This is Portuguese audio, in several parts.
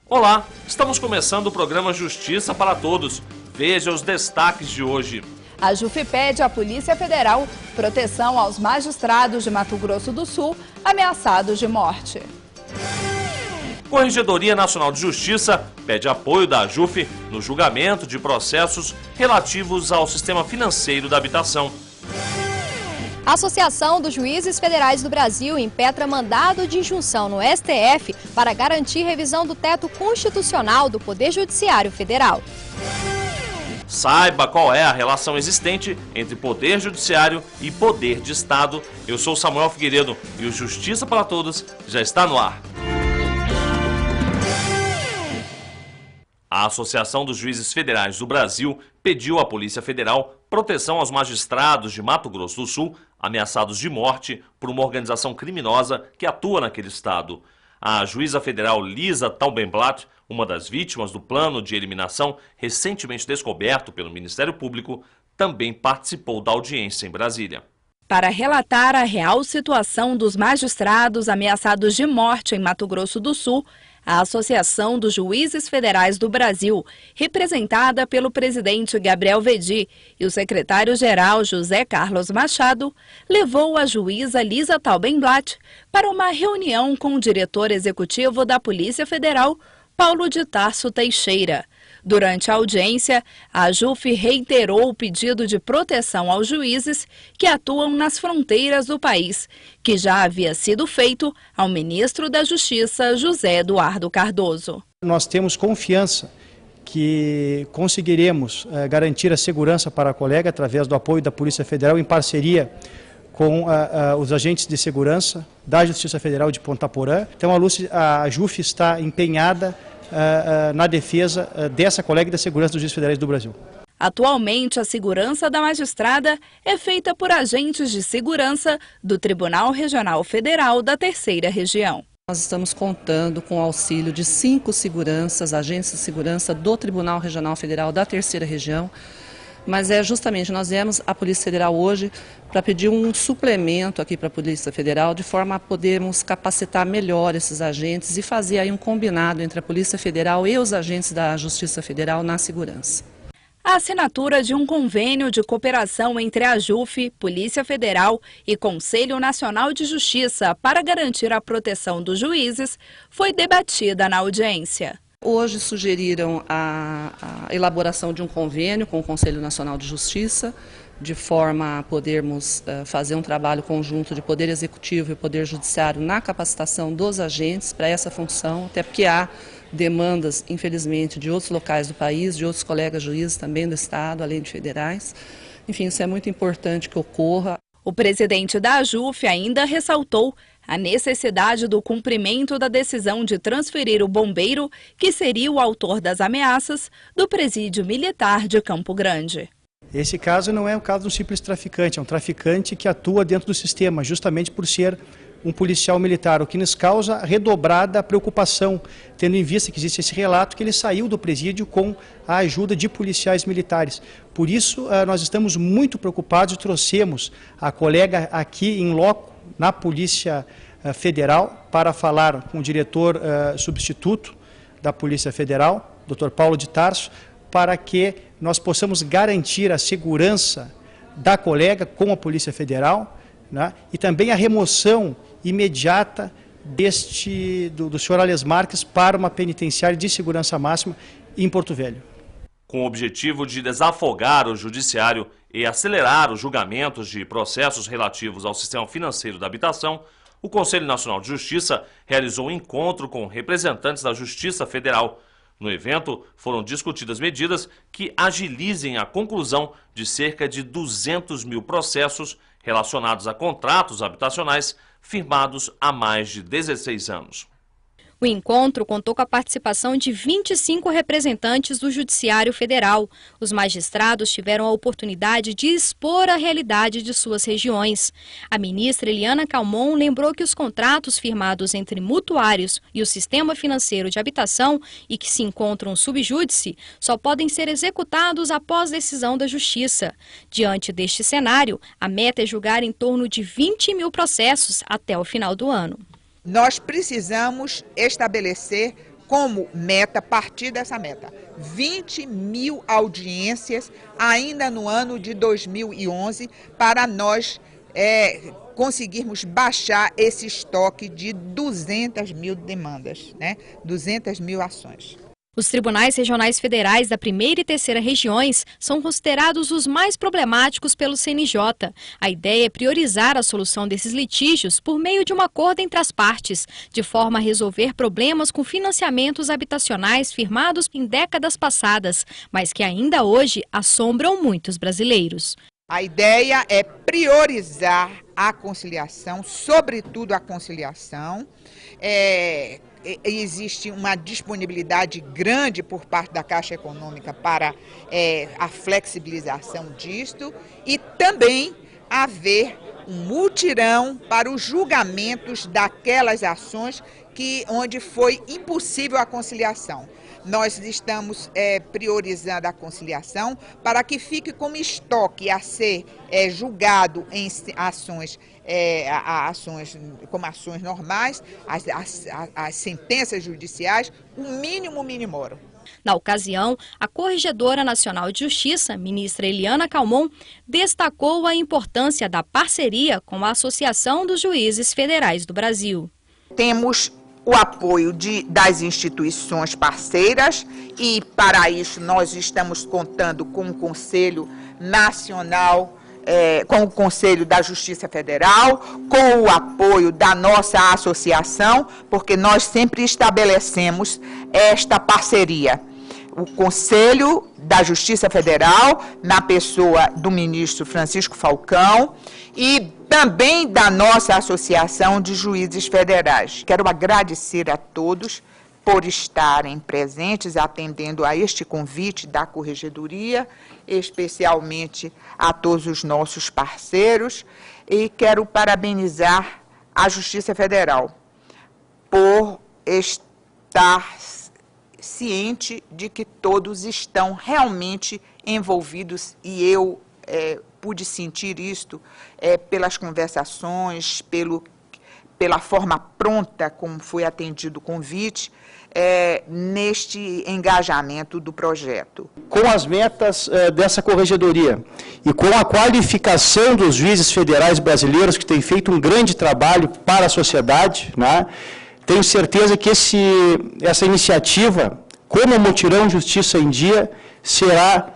Olá, estamos começando o programa Justiça para Todos. Veja os destaques de hoje. A JUF pede à Polícia Federal proteção aos magistrados de Mato Grosso do Sul ameaçados de morte. Corregedoria Nacional de Justiça pede apoio da JUF no julgamento de processos relativos ao sistema financeiro da habitação. A Associação dos Juízes Federais do Brasil impetra mandado de injunção no STF para garantir revisão do teto constitucional do Poder Judiciário Federal. Saiba qual é a relação existente entre Poder Judiciário e Poder de Estado. Eu sou Samuel Figueiredo e o Justiça para Todos já está no ar. A Associação dos Juízes Federais do Brasil pediu à Polícia Federal proteção aos magistrados de Mato Grosso do Sul ameaçados de morte por uma organização criminosa que atua naquele estado. A juíza federal Lisa Taubenblatt, uma das vítimas do plano de eliminação recentemente descoberto pelo Ministério Público, também participou da audiência em Brasília. Para relatar a real situação dos magistrados ameaçados de morte em Mato Grosso do Sul, a Associação dos Juízes Federais do Brasil, representada pelo presidente Gabriel Vedi e o secretário-geral José Carlos Machado, levou a juíza Lisa Taubenblatt para uma reunião com o diretor executivo da Polícia Federal, Paulo de Tarso Teixeira. Durante a audiência, a JUF reiterou o pedido de proteção aos juízes que atuam nas fronteiras do país, que já havia sido feito ao ministro da Justiça, José Eduardo Cardoso. Nós temos confiança que conseguiremos garantir a segurança para a colega através do apoio da Polícia Federal em parceria com os agentes de segurança da Justiça Federal de Ponta Porã. Então a JUF está empenhada na defesa dessa colega e da segurança dos juízes federais do Brasil. Atualmente, a segurança da magistrada é feita por agentes de segurança do Tribunal Regional Federal da Terceira Região. Nós estamos contando com o auxílio de 5 seguranças, agentes de segurança do Tribunal Regional Federal da Terceira Região. Mas justamente nós viemos à Polícia Federal hoje para pedir um suplemento aqui para a Polícia Federal, de forma a podermos capacitar melhor esses agentes e fazer aí um combinado entre a Polícia Federal e os agentes da Justiça Federal na segurança. A assinatura de um convênio de cooperação entre a JUF, Polícia Federal e Conselho Nacional de Justiça para garantir a proteção dos juízes foi debatida na audiência. Hoje sugeriram a elaboração de um convênio com o Conselho Nacional de Justiça, de forma a podermos fazer um trabalho conjunto de Poder Executivo e Poder Judiciário na capacitação dos agentes para essa função, até porque há demandas, infelizmente, de outros locais do país, de outros colegas juízes também do Estado, além de federais. Enfim, isso é muito importante que ocorra. O presidente da JUF ainda ressaltou a necessidade do cumprimento da decisão de transferir o bombeiro, que seria o autor das ameaças, do presídio militar de Campo Grande. Esse caso não é o caso de um simples traficante, é um traficante que atua dentro do sistema, justamente por ser um policial militar, o que nos causa redobrada preocupação, tendo em vista que existe esse relato que ele saiu do presídio com a ajuda de policiais militares. Por isso, nós estamos muito preocupados e trouxemos a colega aqui em loco, na Polícia Federal, para falar com o diretor substituto da Polícia Federal, Dr. Paulo de Tarso, para que nós possamos garantir a segurança da colega com a Polícia Federal, né, e também a remoção imediata do senhor Ales Marques para uma penitenciária de segurança máxima em Porto Velho. Com o objetivo de desafogar o judiciário e acelerar os julgamentos de processos relativos ao sistema financeiro da habitação, o Conselho Nacional de Justiça realizou um encontro com representantes da Justiça Federal. No evento, foram discutidas medidas que agilizem a conclusão de cerca de 200 mil processos relacionados a contratos habitacionais firmados há mais de 16 anos. O encontro contou com a participação de 25 representantes do Judiciário Federal. Os magistrados tiveram a oportunidade de expor a realidade de suas regiões. A ministra Eliana Calmon lembrou que os contratos firmados entre mutuários e o sistema financeiro de habitação e que se encontram sub júdice só podem ser executados após decisão da Justiça. Diante deste cenário, a meta é julgar em torno de 20 mil processos até o final do ano. Nós precisamos estabelecer como meta, partir dessa meta, 20 mil audiências ainda no ano de 2011 para nós conseguirmos baixar esse estoque de 200 mil demandas, né? 200 mil ações. Os tribunais regionais federais da 1ª e 3ª regiões são considerados os mais problemáticos pelo CNJ. A ideia é priorizar a solução desses litígios por meio de um acordo entre as partes, de forma a resolver problemas com financiamentos habitacionais firmados em décadas passadas, mas que ainda hoje assombram muitos brasileiros. A ideia é priorizar a conciliação, sobretudo a conciliação. Existe uma disponibilidade grande por parte da Caixa Econômica para a flexibilização disto e também haver um mutirão para os julgamentos daquelas ações onde foi impossível a conciliação. Nós estamos priorizando a conciliação para que fique como estoque a ser julgado em ações, como ações normais, as sentenças judiciais, o mínimo minimorum. Na ocasião, a Corregedora Nacional de Justiça, ministra Eliana Calmon, destacou a importância da parceria com a Associação dos Juízes Federais do Brasil. Temos o apoio das instituições parceiras e, para isso, nós estamos contando com o Conselho Nacional, com o Conselho da Justiça Federal, com o apoio da nossa associação, porque nós sempre estabelecemos esta parceria. O Conselho da Justiça Federal, na pessoa do ministro Francisco Falcão, e também da nossa Associação de Juízes Federais. Quero agradecer a todos por estarem presentes, atendendo a este convite da Corregedoria, especialmente a todos os nossos parceiros, e quero parabenizar a Justiça Federal por estar ciente de que todos estão realmente envolvidos, e eu pude sentir isto pelas conversações, pela forma pronta como foi atendido o convite, neste engajamento do projeto. Com as metas dessa corregedoria e com a qualificação dos juízes federais brasileiros, que têm feito um grande trabalho para a sociedade, né? Tenho certeza que essa iniciativa, como o Mutirão Justiça em Dia, será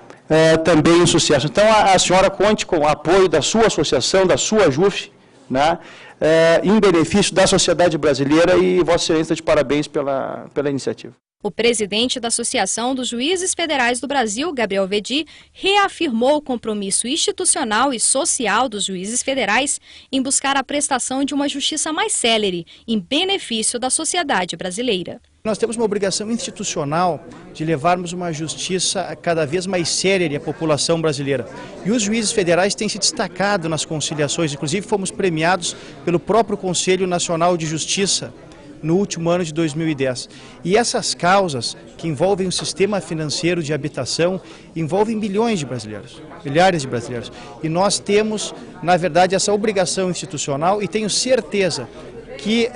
também um sucesso. Então, a senhora conte com o apoio da sua associação, da sua JUF, né, em benefício da sociedade brasileira, e Vossa Excelência de parabéns pela iniciativa. O presidente da Associação dos Juízes Federais do Brasil, Gabriel Vedi, reafirmou o compromisso institucional e social dos juízes federais em buscar a prestação de uma justiça mais célere, em benefício da sociedade brasileira. Nós temos uma obrigação institucional de levarmos uma justiça cada vez mais célere à população brasileira. E os juízes federais têm se destacado nas conciliações, inclusive fomos premiados pelo próprio Conselho Nacional de Justiça no último ano de 2010. E essas causas que envolvem o sistema financeiro de habitação envolvem milhões de brasileiros, milhares de brasileiros. E nós temos, na verdade, essa obrigação institucional, e tenho certeza que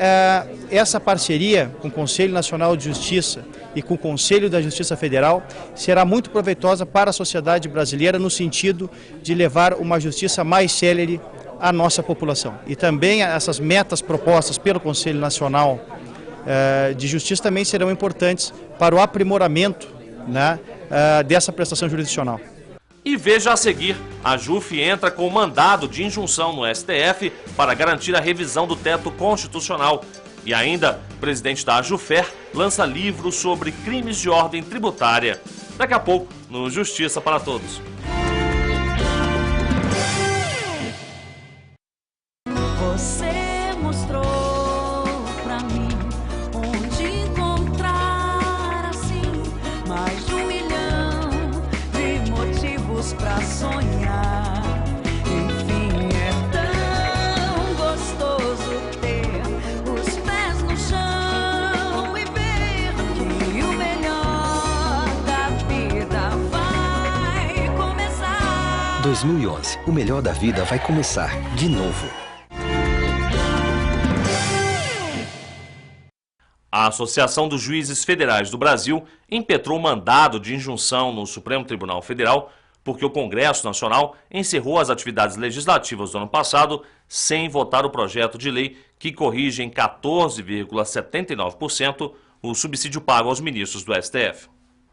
essa parceria com o Conselho Nacional de Justiça e com o Conselho da Justiça Federal será muito proveitosa para a sociedade brasileira, no sentido de levar uma justiça mais célere à nossa população. E também essas metas propostas pelo Conselho Nacional de Justiça também serão importantes para o aprimoramento, né, dessa prestação jurisdicional. E veja a seguir, a JUF entra com mandado de injunção no STF para garantir a revisão do teto constitucional. E ainda, o presidente da AJUFER lança livro sobre crimes de ordem tributária. Daqui a pouco, no Justiça para Todos. Você mostrou pra mim onde encontrar assim mais de 1 milhão de motivos pra sonhar. Enfim, é tão gostoso ter os pés no chão e ver que o melhor da vida vai começar. 2011, o melhor da vida vai começar de novo. A Associação dos Juízes Federais do Brasil impetrou mandado de injunção no Supremo Tribunal Federal porque o Congresso Nacional encerrou as atividades legislativas do ano passado sem votar o projeto de lei que corrige em 14,79% o subsídio pago aos ministros do STF.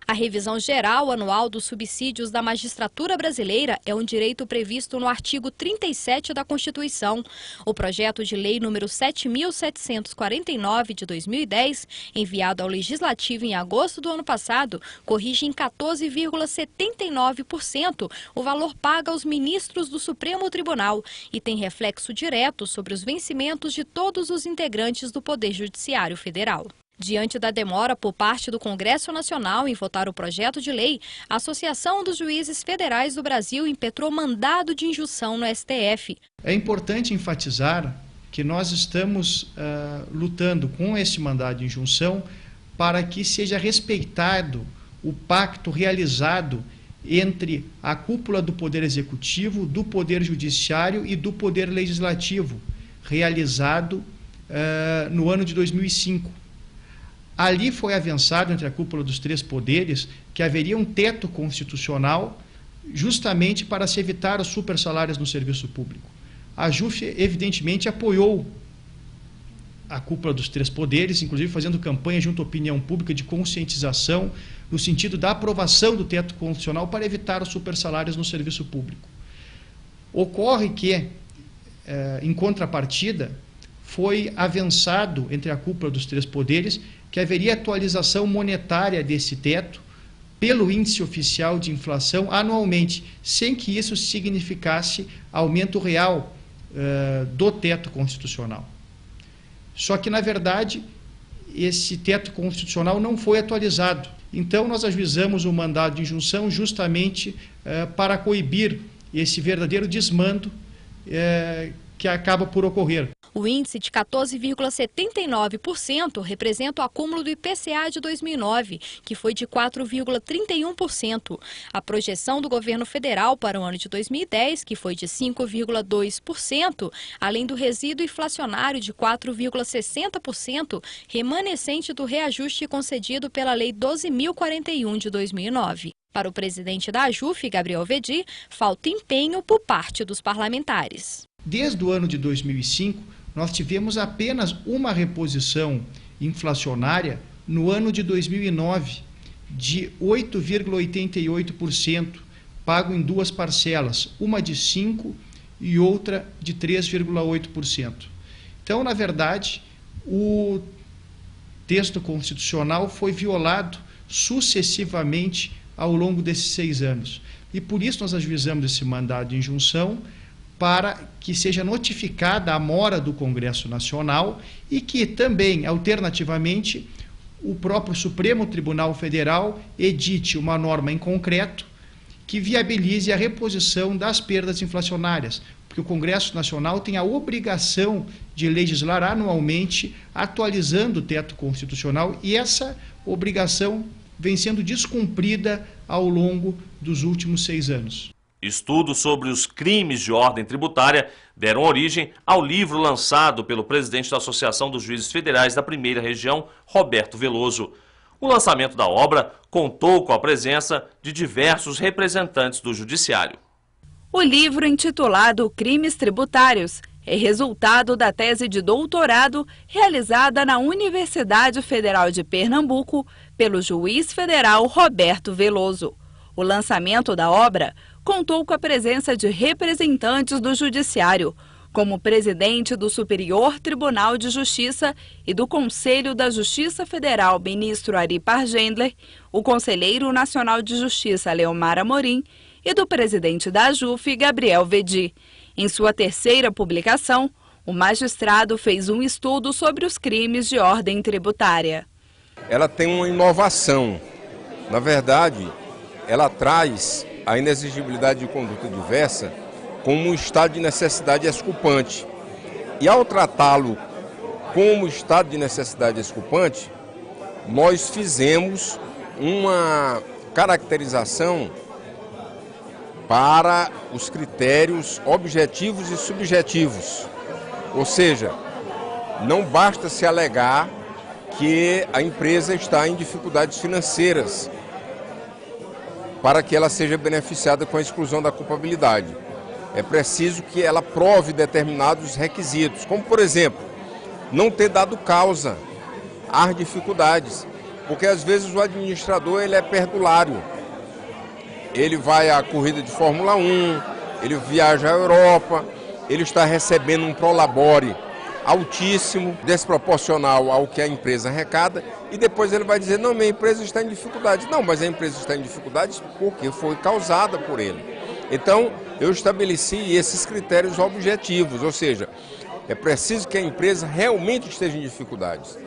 A revisão geral anual dos subsídios da magistratura brasileira é um direito previsto no artigo 37 da Constituição. O projeto de lei número 7.749 de 2010, enviado ao Legislativo em agosto do ano passado, corrige em 14,79% o valor pago aos ministros do Supremo Tribunal e tem reflexo direto sobre os vencimentos de todos os integrantes do Poder Judiciário Federal. Diante da demora por parte do Congresso Nacional em votar o projeto de lei, a Associação dos Juízes Federais do Brasil impetrou mandado de injunção no STF. É importante enfatizar que nós estamos lutando com esse mandado de injunção para que seja respeitado o pacto realizado entre a cúpula do Poder Executivo, do Poder Judiciário e do Poder Legislativo, realizado no ano de 2005. Ali foi avançado entre a cúpula dos três poderes que haveria um teto constitucional justamente para se evitar os supersalários no serviço público. A JUF, evidentemente, apoiou a cúpula dos três poderes, inclusive fazendo campanha junto à opinião pública de conscientização no sentido da aprovação do teto constitucional para evitar os supersalários no serviço público. Ocorre que, em contrapartida, foi avançado entre a cúpula dos três poderes que haveria atualização monetária desse teto pelo índice oficial de inflação anualmente, sem que isso significasse aumento real do teto constitucional. Só que, na verdade, esse teto constitucional não foi atualizado. Então, nós ajuizamos o mandado de injunção justamente para coibir esse verdadeiro desmando que acaba por ocorrer. O índice de 14,79% representa o acúmulo do IPCA de 2009, que foi de 4,31%. A projeção do governo federal para o ano de 2010, que foi de 5,2%, além do resíduo inflacionário de 4,60%, remanescente do reajuste concedido pela Lei 12.041 de 2009. Para o presidente da AJUF, Gabriel Vedi, falta empenho por parte dos parlamentares. Desde o ano de 2005, nós tivemos apenas uma reposição inflacionária no ano de 2009, de 8,88%, pago em duas parcelas, uma de 5% e outra de 3,8%. Então, na verdade, o texto constitucional foi violado sucessivamente ao longo desses 6 anos. E por isso nós ajuizamos esse mandado de injunção para que seja notificada a mora do Congresso Nacional e que também, alternativamente, o próprio Supremo Tribunal Federal edite uma norma em concreto que viabilize a reposição das perdas inflacionárias, porque o Congresso Nacional tem a obrigação de legislar anualmente, atualizando o teto constitucional, e essa obrigação vem sendo descumprida ao longo dos últimos 6 anos. Estudos sobre os crimes de ordem tributária deram origem ao livro lançado pelo presidente da Associação dos Juízes Federais da Primeira Região, Roberto Veloso. O lançamento da obra contou com a presença de diversos representantes do Judiciário. O livro, intitulado Crimes Tributários, é resultado da tese de doutorado realizada na Universidade Federal de Pernambuco pelo juiz federal Roberto Veloso. O lançamento da obra contou com a presença de representantes do Judiciário, como o presidente do Superior Tribunal de Justiça e do Conselho da Justiça Federal, ministro Ari Pargendler, o conselheiro nacional de Justiça, Leomar Amorim, e do presidente da AJUF, Gabriel Vedi. Em sua terceira publicação, o magistrado fez um estudo sobre os crimes de ordem tributária. Ela tem uma inovação. Na verdade, ela traz a inexigibilidade de conduta diversa como um estado de necessidade exculpante. E ao tratá-lo como estado de necessidade exculpante, nós fizemos uma caracterização para os critérios objetivos e subjetivos. Ou seja, não basta se alegar que a empresa está em dificuldades financeiras para que ela seja beneficiada com a exclusão da culpabilidade. É preciso que ela prove determinados requisitos, como, por exemplo, não ter dado causa às dificuldades, porque às vezes o administrador ele é perdulário. Ele vai à corrida de Fórmula 1, ele viaja à Europa, ele está recebendo um prolabore altíssimo, desproporcional ao que a empresa arrecada, e depois ele vai dizer, não, minha empresa está em dificuldades. Não, mas a empresa está em dificuldades porque foi causada por ele. Então, eu estabeleci esses critérios objetivos, ou seja, é preciso que a empresa realmente esteja em dificuldades,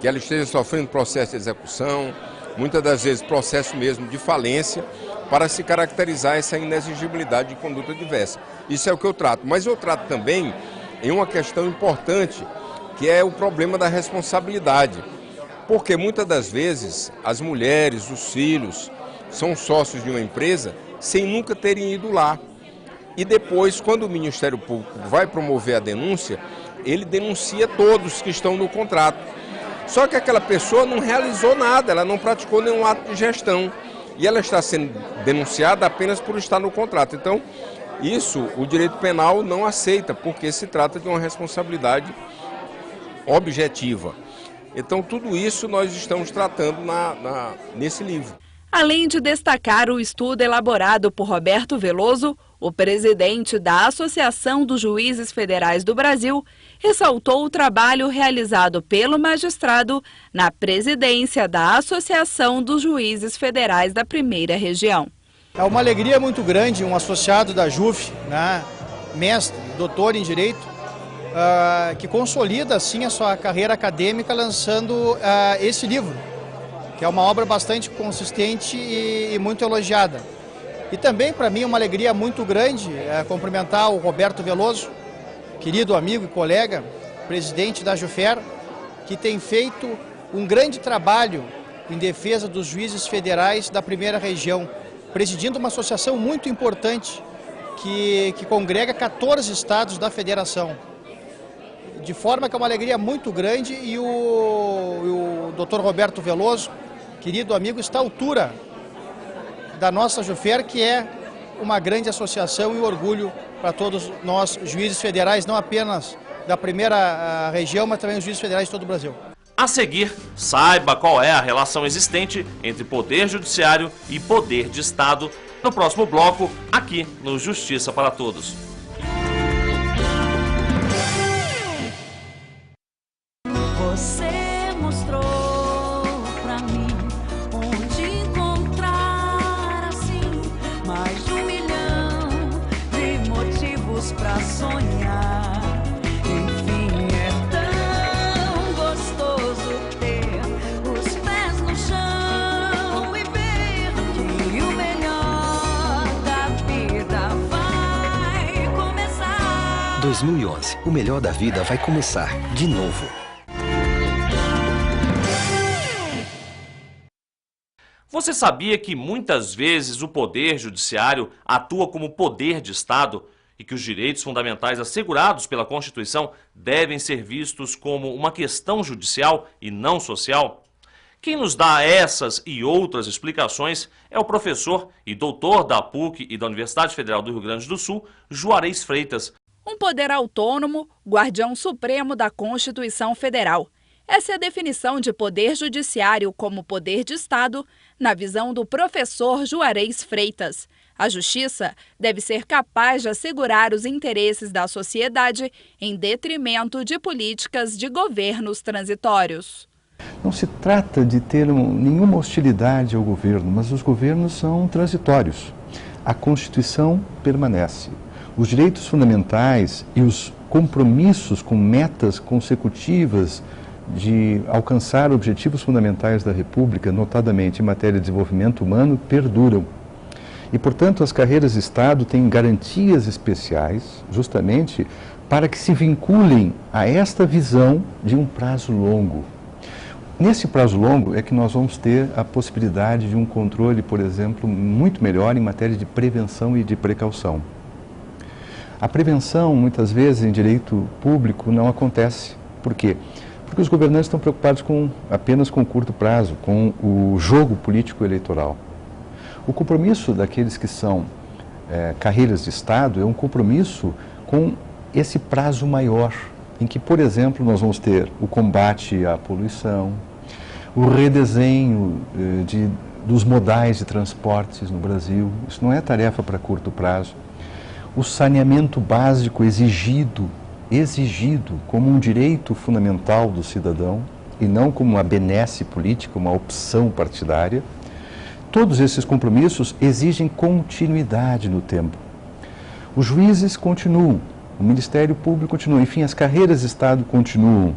que ela esteja sofrendo processo de execução, muitas das vezes processo mesmo de falência, para se caracterizar essa inexigibilidade de conduta diversa. Isso é o que eu trato, mas eu trato também em uma questão importante, que é o problema da responsabilidade. Porque muitas das vezes as mulheres, os filhos, são sócios de uma empresa sem nunca terem ido lá. E depois, quando o Ministério Público vai promover a denúncia, ele denuncia todos que estão no contrato. Só que aquela pessoa não realizou nada, ela não praticou nenhum ato de gestão. E ela está sendo denunciada apenas por estar no contrato. Então, isso o direito penal não aceita, porque se trata de uma responsabilidade objetiva. Então, tudo isso nós estamos tratando nesse livro. Além de destacar o estudo elaborado por Roberto Veloso, o presidente da Associação dos Juízes Federais do Brasil ressaltou o trabalho realizado pelo magistrado na presidência da Associação dos Juízes Federais da Primeira Região. É uma alegria muito grande um associado da JUF, né, mestre, doutor em Direito, que consolida assim a sua carreira acadêmica lançando esse livro, que é uma obra bastante consistente e muito elogiada. E também para mim é uma alegria muito grande cumprimentar o Roberto Veloso, querido amigo e colega, presidente da JUFER, que tem feito um grande trabalho em defesa dos juízes federais da Primeira Região, presidindo uma associação muito importante que congrega 14 estados da federação. De forma que é uma alegria muito grande e o Dr. Roberto Veloso, querido amigo, está à altura da nossa JUFER, que é uma grande associação e orgulho para todos nós juízes federais, não apenas da Primeira Região, mas também os juízes federais de todo o Brasil. A seguir, saiba qual é a relação existente entre Poder Judiciário e Poder de Estado no próximo bloco, aqui no Justiça para Todos. Você mostrou pra mim onde encontrar assim mais de 1 milhão de motivos pra sonhar. Enfim, é tão gostoso ter os pés no chão e ver que o melhor da vida vai começar. 2011, o melhor da vida vai começar de novo. Você sabia que muitas vezes o Poder Judiciário atua como poder de Estado e que os direitos fundamentais assegurados pela Constituição devem ser vistos como uma questão judicial e não social? Quem nos dá essas e outras explicações é o professor e doutor da PUC e da Universidade Federal do Rio Grande do Sul, Juarez Freitas. Um poder autônomo, guardião supremo da Constituição Federal. Essa é a definição de poder judiciário como poder de Estado, na visão do professor Juarez Freitas. A justiça deve ser capaz de assegurar os interesses da sociedade em detrimento de políticas de governos transitórios. Não se trata de ter nenhuma hostilidade ao governo, mas os governos são transitórios. A Constituição permanece. Os direitos fundamentais e os compromissos com metas consecutivas de alcançar objetivos fundamentais da República, notadamente em matéria de desenvolvimento humano, perduram. E, portanto, as carreiras de Estado têm garantias especiais, justamente para que se vinculem a esta visão de um prazo longo. Nesse prazo longo é que nós vamos ter a possibilidade de um controle, por exemplo, muito melhor em matéria de prevenção e de precaução. A prevenção, muitas vezes, em direito público não acontece. Por quê? Porque Porque os governantes estão preocupados apenas com o curto prazo, com o jogo político-eleitoral. O compromisso daqueles que são carreiras de Estado é um compromisso com esse prazo maior, em que, por exemplo, nós vamos ter o combate à poluição, o redesenho dos modais de transportes no Brasil. Isso não é tarefa para curto prazo. O saneamento básico exigido como um direito fundamental do cidadão e não como uma benesse política, uma opção partidária. Todos esses compromissos exigem continuidade no tempo. Os juízes continuam, o Ministério Público continua, enfim, as carreiras de Estado continuam.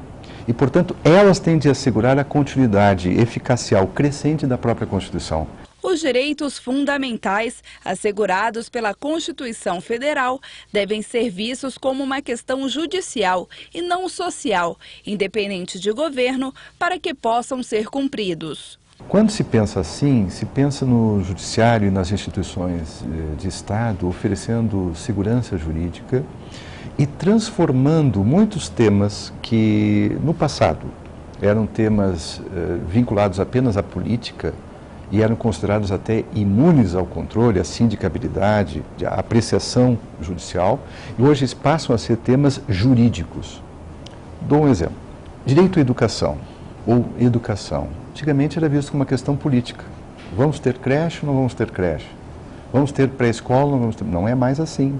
E, portanto, elas têm de assegurar a continuidade eficacial crescente da própria Constituição. Os direitos fundamentais assegurados pela Constituição Federal devem ser vistos como uma questão judicial e não social, independente de governo, para que possam ser cumpridos. Quando se pensa assim, se pensa no judiciário e nas instituições de Estado oferecendo segurança jurídica e transformando muitos temas que no passado eram temas vinculados apenas à política e eram considerados até imunes ao controle, à sindicabilidade, à apreciação judicial, e hoje passam a ser temas jurídicos. Dou um exemplo. Direito à educação ou educação. Antigamente era visto como uma questão política. Vamos ter creche ou não vamos ter creche? Vamos ter pré-escola ou não vamos ter? Não é mais assim.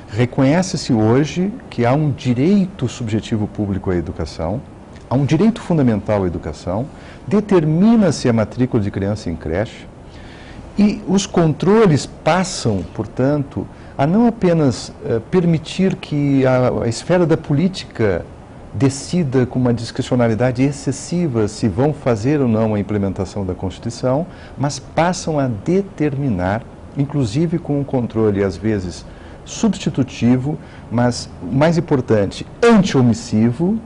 Reconhece-se hoje que há um direito subjetivo público à educação, há um direito fundamental à educação, determina-se a matrícula de criança em creche e os controles passam, portanto, a não apenas permitir que a esfera da política decida com uma discricionalidade excessiva se vão fazer ou não a implementação da Constituição, mas passam a determinar, inclusive com um controle, às vezes, substitutivo, mas, o mais importante, anti-omissivo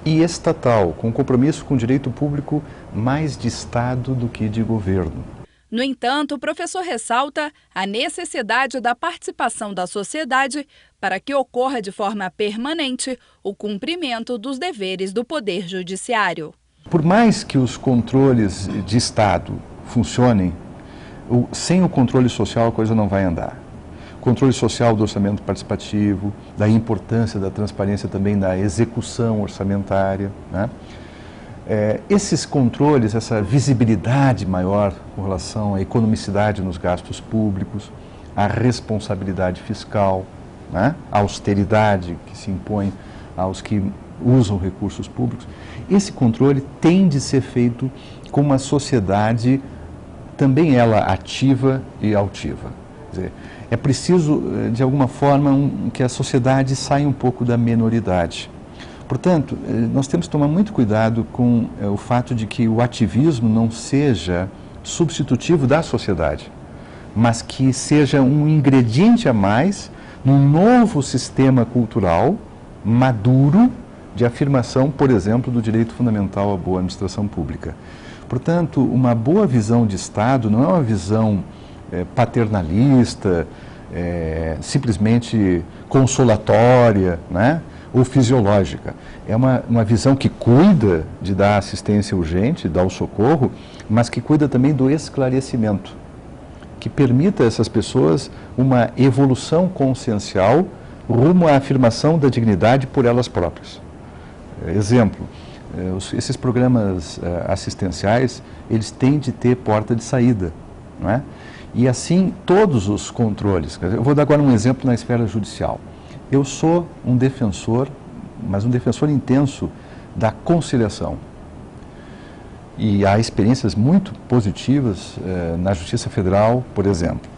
e estatal, com compromisso com o direito público mais de Estado do que de governo. No entanto, o professor ressalta a necessidade da participação da sociedade para que ocorra de forma permanente o cumprimento dos deveres do Poder Judiciário. Por mais que os controles de Estado funcionem, sem o controle social a coisa não vai andar. Controle social do orçamento participativo, da importância da transparência também da execução orçamentária, né? Esses controles, essa visibilidade maior com relação à economicidade nos gastos públicos, à responsabilidade fiscal, né? A austeridade que se impõe aos que usam recursos públicos, esse controle tem de ser feito com uma sociedade também ela ativa e altiva. Quer dizer, é preciso, de alguma forma, que a sociedade saia um pouco da menoridade. Portanto, nós temos que tomar muito cuidado com o fato de que o ativismo não seja substitutivo da sociedade, mas que seja um ingrediente a mais num novo sistema cultural maduro de afirmação, por exemplo, do direito fundamental à boa administração pública. Portanto, uma boa visão de Estado não é uma visão paternalista, simplesmente consolatória, né? Ou fisiológica. É uma visão que cuida de dar assistência urgente, dar o socorro, mas que cuida também do esclarecimento, que permita a essas pessoas uma evolução consciencial rumo à afirmação da dignidade por elas próprias. Exemplo, esses programas assistenciais, eles têm de ter porta de saída, não é? E assim, todos os controles. Eu vou dar agora um exemplo na esfera judicial. Eu sou um defensor, mas um defensor intenso da conciliação. E há experiências muito positivas na Justiça Federal, por exemplo.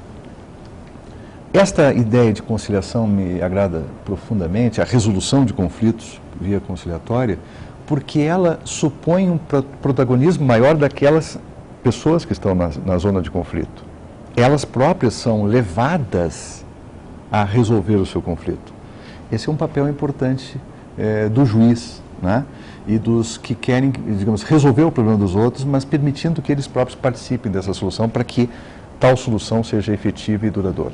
Esta ideia de conciliação me agrada profundamente, a resolução de conflitos via conciliatória, porque ela supõe um protagonismo maior daquelas pessoas que estão na zona de conflito. Elas próprias são levadas a resolver o seu conflito. Esse é um papel importante do juiz, né? E dos que querem, digamos, resolver o problema dos outros, mas permitindo que eles próprios participem dessa solução para que tal solução seja efetiva e duradoura.